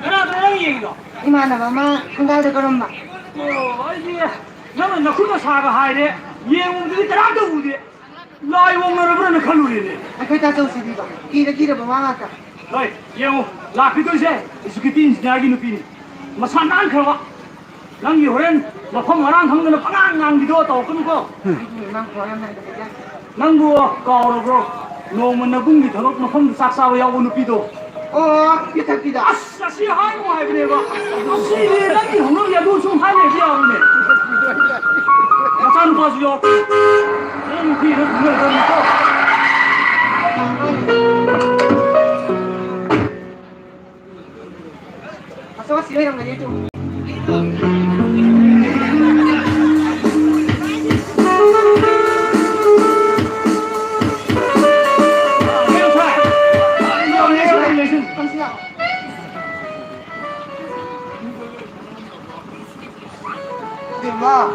그러더니 얘기도. 이만한 마마 한가도 그런 마. 아이지, 나는 나 그거 사가 하이래. 예웅들이 따라도 우리. 라이 옹너를 그러는 칼로리네. 아그 다 좋으시디 봐. 기르 마마가. 라이 예웅 라피도세. 이스키틴 지나기는 삐니. 마산난 그러와. 난 요ren 마품 마랑 강는 빵랑 낭기도 또 끊고. 난 고향만 되자. 난 뭐 가오로 노문 나궁기 더럽 마품 싹사와 야오는 삐도. 기타기다. 아싸 씨 하이고 하이브네가. 아씨 난이 형을 야도 좀 하이네 비하오네. 마찬 봐주요. 난 뒤를 그걸 그러니까. 아서 시에랑 가지 좀. 마,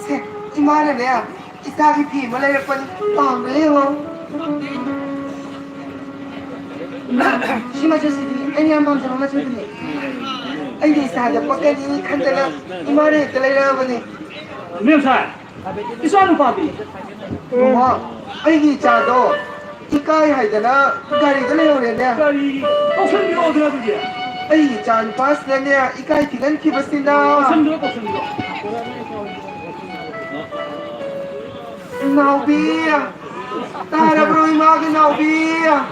세, 이만해 내야 이따기 비 몰래 뻔 그래요. 심하셨으니 아니 한 밤새 엄마 주더니 아니 사자 뻑까지 간다라 이만해 들으려 보니 명살 이사는 바비 뭐 아니 자도 이까이 하이잖아 가리 들려오는데 가리 옥선비가 어디나 들지 아니 잔 파스네 이까이 기간 키버스나 옥선비가 나오비야 따라 bro 이마게 나오비야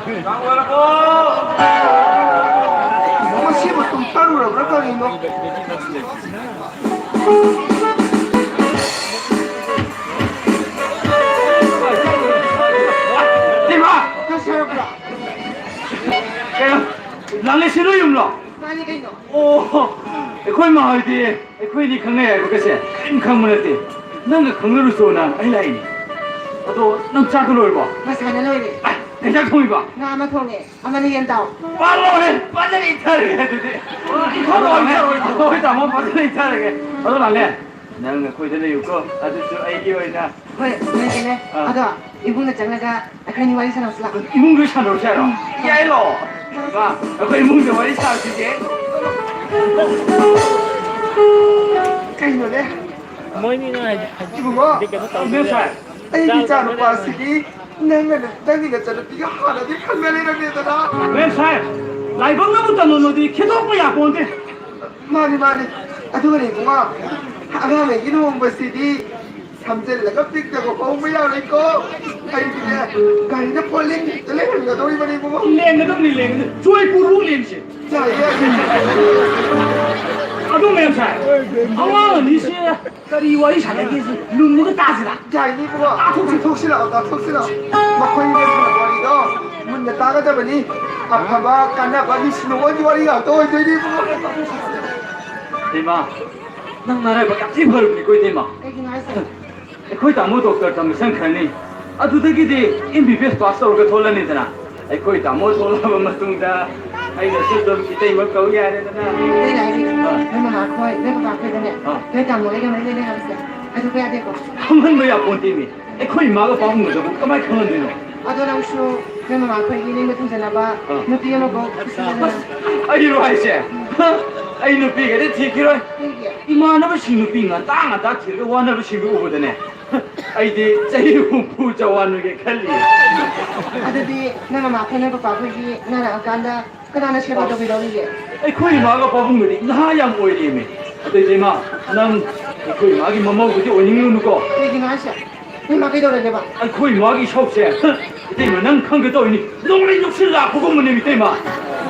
masih betul taruh berapa nih no Tema kasih berapa kayak lalu siapa yang lo nani kayak no ekoi mah itu ekoi ni kena ya bekerja kan mana tu nang kena rusuh na ai lain atau nang cakap lor ba masih ada lagi kerja kau iba nggak amat thong nih amat nih yang tahu baru ni pasal itu lagi tu baru ni aku itu mau pasal itu lagi baru lalu nang kau itu ni yuko ada tu ai kau ini woi ini ada ibunya jangan ada akan ni wali sana selak ibu tu sana siapa ya lo ba aku ibu tu wali sana sih kayak no deh mới như này ibu mo 명살 ai di jangan pasti nengen tadi nggak jadi tiga hari di kan melina dia dah 명살 라이브부터 너너디 계속 야 본데 mari aduh ni bunga agak lagi nu mesti di sambil lagi tik jago kau maya lagi ko kayak gini kali ni polling telah nggak tahu mana bunga 랭도 니 랭, 조이 구루 랭시 jadi 아도 명살 아마 니시 까리 와이 잘하겠어 눈무가 따지라 jadi bunga 톡시라 makoi ni pun wali do mun dah tahu dah bani apa bah karena bagi semua wali atau jadi bunga 대마 난 나라에 밖에 벌을 믿고 있대마 kayak gini aja 거의 다 모두 없다 생각하니 아두들기디 MBBS 파스타가 돌아내잖아 거의 다 모두 올라오면 맞둥다 아이가 실도 이때 뭐 거기야 되잖아 đây này đi memang aku memang aku ini dia kamu lagi mana ini harusnya aduh kayak deko 한번 뭐야 본팀이 거의 막아 봐본 거죠 까마귀 그런 데는 aduh orang show memang aku ini betul jenaba nanti yang mau 아이로 하이세 아이 누비가 내 티키로 이만하면 신누비가 땅하다 티를 원하면 신누 오거든요 아이디 제일 부자와는 게 칼리 ada di nama makan apa apa lagi nana aganda kerana siapa tu bilang ni 거의 막아 봐본 거지 나야 뭐이리미 근데 마 난 거의 막이 뭐 먹고 저 원인을 누고 kayak gini aja memang kita udah coba 거의 막이 섭세 이때 난 큰게 또 이니 농리 육실라 그거만 내미 때마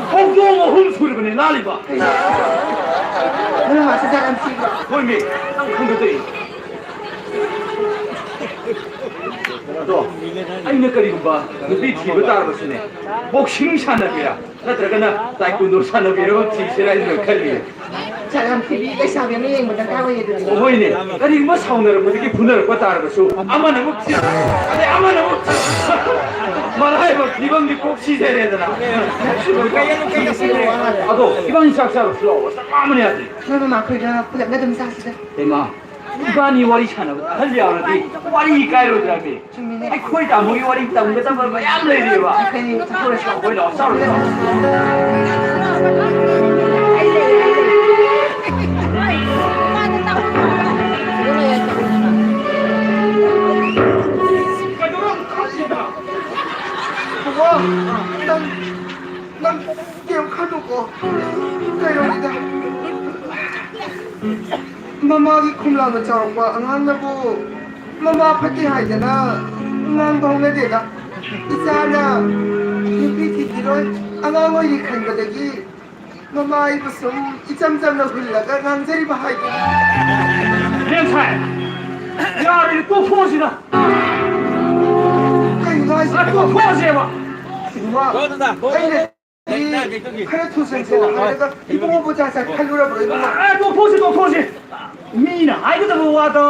홍종어 홈소리 그네 나리 봐 memang masih dalam sih 거의 미 큰게 또 이니 또 아이네 거리고 봐 너비 티고 따라봤으네 복싱 산업이야 나 들어가나 타이쿠도 산업이라고 티시라 있는 칼리 dalam sih kita siapa ni yang mendengar awak itu 어머니 아니 뭐 사오느라 어떻게 분할을 껐다 알아봤어 아마나 먹지 아니 아마나 먹지 말아야 뭐 이번 꼭 시세야 되나 아도 이번 싹싹 슬로우 아무리 하지 memang aku dah pulang dah dem sah sudah 대마 이반이 와리 차나 할리아는데 와리 이까이로 잡이 아이 거의 다 모이 와리 있다 뭔가 다 뭐 얌래 이리 와 kayak ni terus 거의 다 싸우려 ai ꯃꯃꯥꯒꯤ ꯈꯨꯝꯂꯥꯡꯅ ꯆꯥꯎꯔꯛꯄ ꯑꯉꯥꯡꯅꯕꯨ ꯃꯃꯥ ꯐꯠꯇꯦ ꯍꯥꯏꯗꯅ ꯉꯥꯡꯕ ꯍꯧꯅꯗꯦꯗ ꯏꯆꯥꯅ ꯅꯨꯄꯤ ꯊꯤꯈꯤꯔꯣꯏ ꯑꯉꯥꯡ ꯑꯣꯏꯔꯤ ꯈꯟꯕꯗꯒꯤ ꯃꯃꯥ ꯑꯩꯕꯨ ꯁꯨꯝ ꯏꯆꯝ ꯆꯝꯅ ꯍꯨꯜꯂꯒ ꯉꯥꯡꯖꯔꯤꯕ ꯍꯥꯏꯗꯨꯅꯤ ꯂꯦꯟꯁꯥꯏ ꯌꯥꯔꯦ ꯇꯣꯛꯊꯣꯛꯑꯁꯤꯗ ꯀꯩꯅꯣ ꯍꯥꯏꯁꯦ ꯇꯣꯛꯊꯣꯛꯑꯁꯦꯕ ꯏꯃꯥ ꯑꯩꯅ खरे थुसन से हारेगा इबो बुजा सा खलुरा बरो इबो तोफोसी मीना हाइगदबो वादा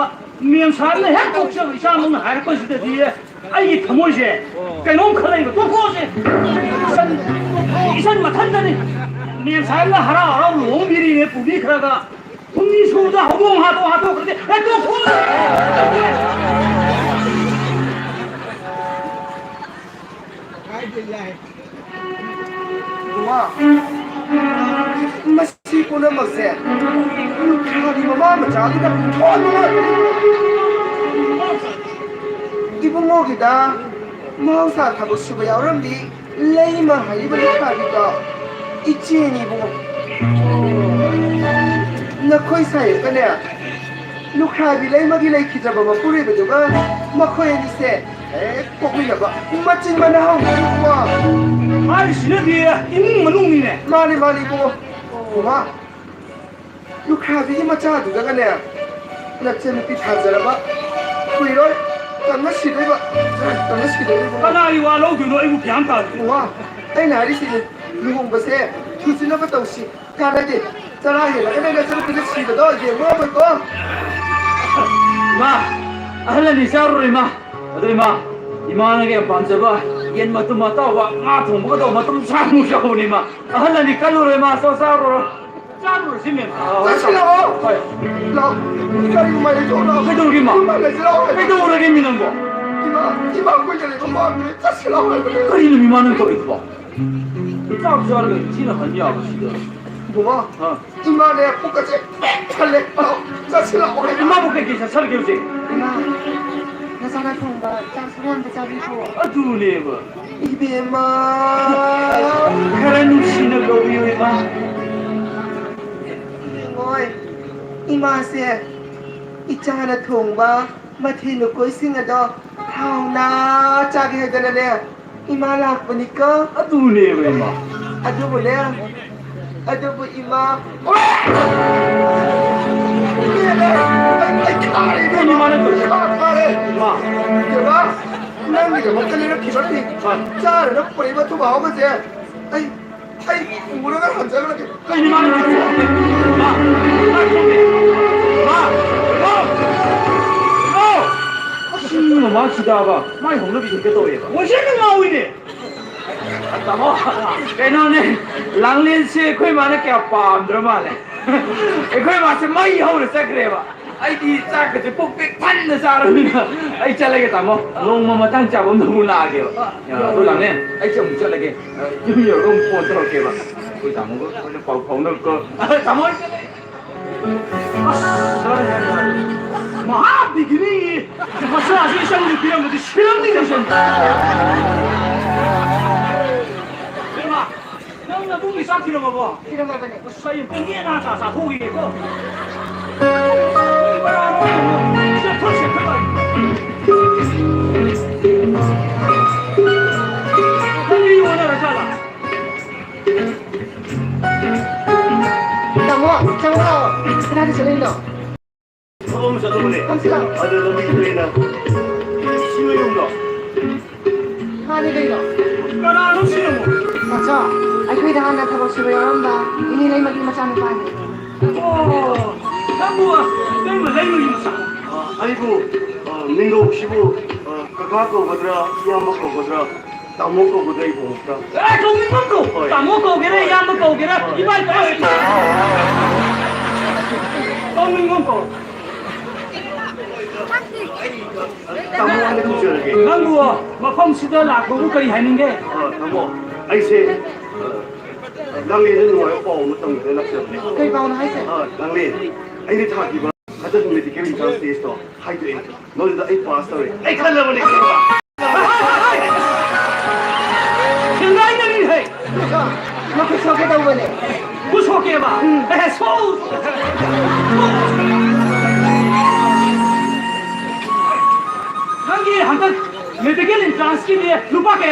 मेम सामने हेक तोक्से इसामुन हाइरपसिदि आइगी थमोइसे कैनोम खलाइबो तोफोसी इसन मथनदनि मेम सामने हरा हरा लोम बिरिने पुबि खरागा पुंनि सुदा हबों हातो करदे ए तोफोसी 와 맛이 보는 맛에 가리 마마 자기가 얼마나 이분 먹이다 마우사 타고 싶어 여름디 레이만 하이버리 가리가 이치엔이 보고 나 거의 사이 그네 루카비 레이마기 레이키 잡아봐 뿌리베도가 마코에니세 꼭이나봐 맛진만 하고 와 아이씨네디 이문 마농이네 마니 보고 고마 루카비 마차두가 그네 납체는 피 타자라봐 kuiroi tanna sideba kana iwa lo du no ibu pyam ta wa ai na ri si luhong ba se thusina ba tau si kana de chara he la kana na chara pi si da do je mo ba ko ma ahlan ni saru ma adoi ma imana ge panjaba yen matum mata wa nga thong ba do matum samu shaw ni ma ahlan ni kalu re ma so saru saru simen chila o lo kari ma le do lo kai do gi ma ma le chila o kai do re mi nan bo 이만 꼴절이 좀 마음이 짜증나고 kai ni mi ma nan ko it bo ta jar ge jin han ya ba si de 뭐가 이만에 poka지 살래 짜증나고 ma bu ke ki sa sar ge ji 엄마, 나 전화 통과 짱 소리한테 잡이고 adu ne ba 이베마 kare nu si na go wi ma ngồi 이마세 이장하나 통과 마티 놓고 있으니까 하우나 짜게 해드네 이마락 보니까 adu ne ba ma 아주 볼래 아주 보 이마 kai ni ma nan ko ma 제가 nandiga 먹걸리는 기분이 짜를 뿌리면 또 마오면서 아이 우리가 한자를 이렇게 kai ni ma nan ko ma 신문 마 기다가 마이 홍럽이 이렇게 또 해. 무슨 마우이네. 아따모. 걔너네 랑렌세 거의 많이 게 밤들 말래. 거의 마치 마이 하우를 싹그래 봐. 아이디 짝그 폭백 판는 사람이나 아이 잘라겠다 뭐. 농마마 땅 잡으면 너무 나게. 야, 돌랑네. 아이 좀 잘라게. 유여 롱 폰스럽게 봐. 거기 담은 거 그냥 펑 넣을 거. 담아. 마 비기니 마사 아직 상주 그냥 뭐지 실험이 되셨다 마 너나 동이 상티로 봐봐 이런 거 보네. 사이 뽕게 나타사 호기고 진짜 터치 해봐 이 원하는 사람 너무 정말 나도 저리로. 너무 저도네 감사합니다. 아들 너무 힘들다 신호용도 하니 되고. 까나는 신호 맞아. 아이쿠이다 하나 타고 싶어요. 엄마. 이니 레이 먹기 맞잖아 빨리. 오 남부와 내가 내가 임사 아이고, 민도 혹시고, 그거 보더라, 이양 먹고 보더라, 땀 먹고 보더라, 이거 없다. 아, 동민 먹고, 다 먹고 오게라, 야 먹고 오게라, 이발 빠시. 동민 먹고, 땀 먹는 거 저렇게. 남부와 뭐 펑치도 나고 거기 하는 게, 나뭐, 아이세, 랑리는 뭐야, 못 당겨, 낚시었네. 그이 바오나 하이세. 랑리, 아이네 다 기봐. 하자 좀 이렇게 개인 찬스 있어. 하이드 에, 너는 다 에이 파스터리. 에이 칼라버리. 생각이 나는 해. 막 저게 다 오네. 不错给吧？哎，错。nanti hantar, nanti kalian transkip dia lupa kayak